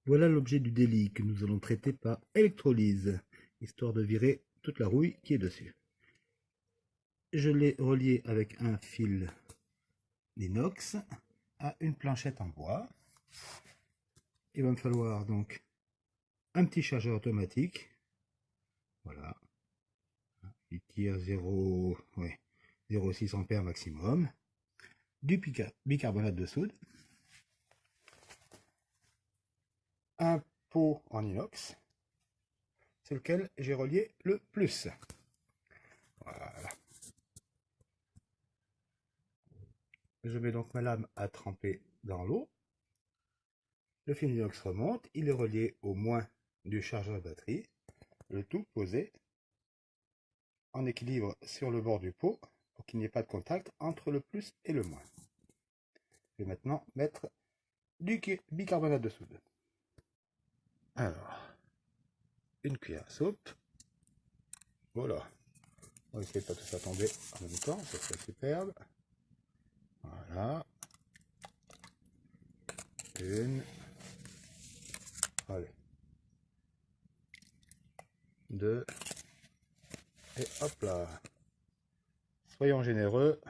Voilà l'objet du délit que nous allons traiter par électrolyse, histoire de virer toute la rouille qui est dessus. Je l'ai relié avec un fil d'inox à une planchette en bois. Il va me falloir donc un petit chargeur automatique. Voilà. Il tire 0,6 ampères maximum. Du bicarbonate de soude. Un pot en inox sur lequel j'ai relié le plus. Voilà. Je mets donc ma lame à tremper dans l'eau. Le fil d'inox remonte, il est relié au moins du chargeur de batterie, le tout posé en équilibre sur le bord du pot pour qu'il n'y ait pas de contact entre le plus et le moins. Je vais maintenant mettre du bicarbonate de soude. Alors, une cuillère à soupe. Voilà. On va essayer de pas tout ça tomber en même temps, ça serait superbe. Voilà. Une. Allez. Deux. Et hop là. Soyons généreux.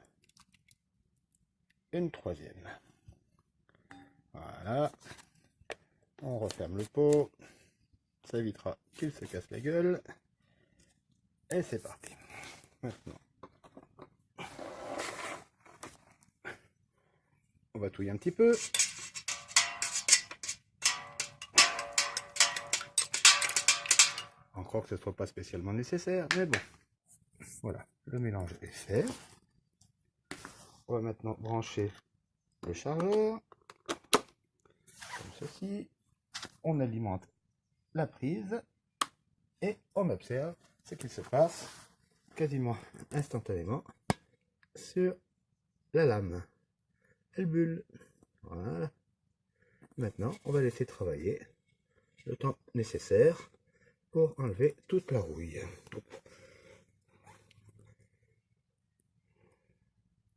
Une troisième. Voilà. On referme le pot. Ça évitera qu'il se casse la gueule. Et c'est parti. Maintenant, on va touiller un petit peu. Encore que ce ne soit pas spécialement nécessaire, mais bon. Voilà, le mélange est fait. On va maintenant brancher le chargeur. Comme ceci. On alimente la prise. Et on observe ce qu'il se passe quasiment instantanément sur la lame. Elle bulle. Voilà. Maintenant, on va laisser travailler le temps nécessaire pour enlever toute la rouille.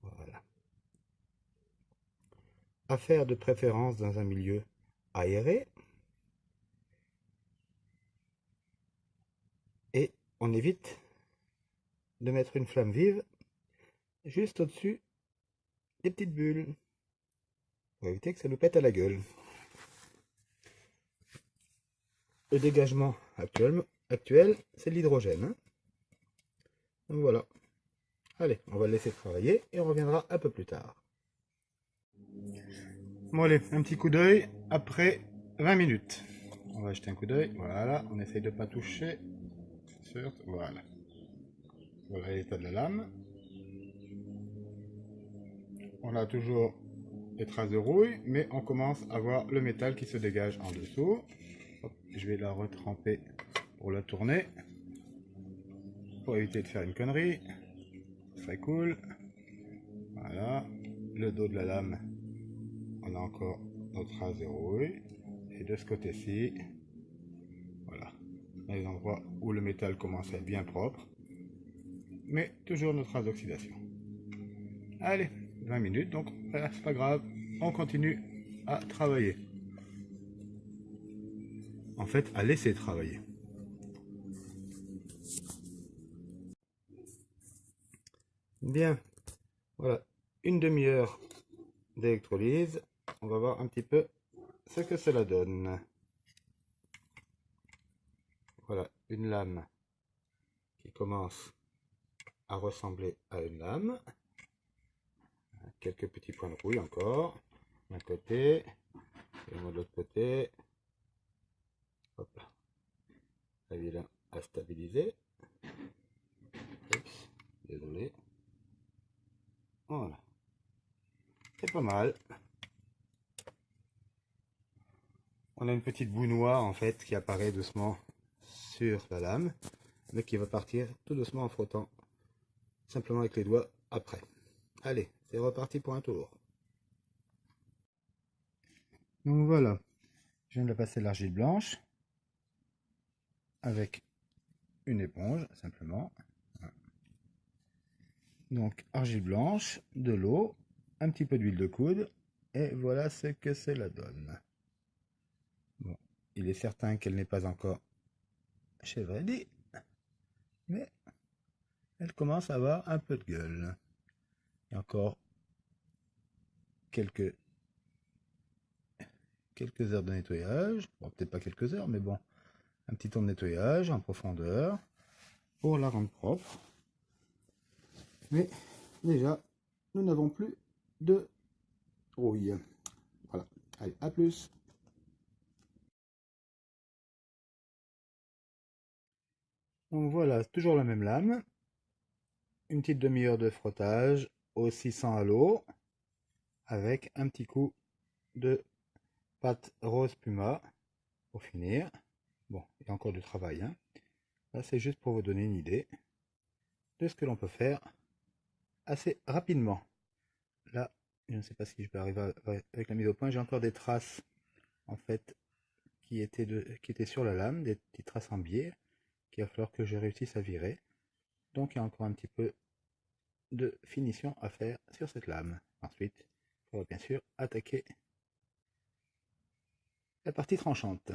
Voilà. À faire de préférence dans un milieu aéré. Et on évite de mettre une flamme vive juste au-dessus des petites bulles pour éviter que ça nous pète à la gueule. Le dégagement actuel c'est de l'hydrogène. Hein. Donc voilà. Allez, on va le laisser travailler et on reviendra un peu plus tard. Bon allez, un petit coup d'œil après 20 minutes. On va jeter un coup d'œil. Voilà, on essaye de ne pas toucher. Voilà. Voilà l'état de la lame. On a toujours des traces de rouille, mais on commence à voir le métal qui se dégage en dessous. Hop, je vais la retremper pour la tourner, pour éviter de faire une connerie. Ce serait cool. Voilà, le dos de la lame, on a encore nos traces de rouille. Et de ce côté-ci, voilà, les endroits où le métal commence à être bien propre, mais toujours nos traces d'oxydation. Allez, 20 minutes, donc c'est pas grave, on continue à travailler. En fait, à laisser travailler. Bien, voilà, une demi-heure d'électrolyse. On va voir un petit peu ce que cela donne. Voilà, une lame qui commence à ressembler à une lame. Quelques petits points de rouille encore. D'un côté, et de l'autre côté. Hop là. La vilain à stabiliser. Oups, désolé. Voilà. C'est pas mal. On a une petite boue noire en fait qui apparaît doucement sur la lame, mais qui va partir tout doucement en frottant simplement avec les doigts après. Allez, c'est reparti pour un tour. Donc voilà, je viens de passer l'argile blanche avec une éponge simplement. Donc argile blanche, de l'eau, un petit peu d'huile de coude et voilà ce que cela donne. Bon, il est certain qu'elle n'est pas encore chevrée, mais elle commence à avoir un peu de gueule. Il y a encore quelques heures de nettoyage. Bon, peut-être pas quelques heures, mais bon, un petit temps de nettoyage en profondeur pour la rendre propre. Mais déjà, nous n'avons plus de rouille. Voilà. Allez, à plus. Donc voilà, toujours la même lame. Une petite demi-heure de frottage au 600 à l'eau avec un petit coup de pâte rose Puma pour finir. Bon, il y a encore du travail, hein. Là, c'est juste pour vous donner une idée de ce que l'on peut faire assez rapidement. Là, je ne sais pas si je vais arriver avec la mise au point. J'ai encore des traces, en fait, qui étaient sur la lame, des petites traces en biais, qu'il va falloir que je réussisse à virer. Donc, il y a encore un petit peu de finition à faire sur cette lame. Ensuite, il faudra bien sûr attaquer la partie tranchante.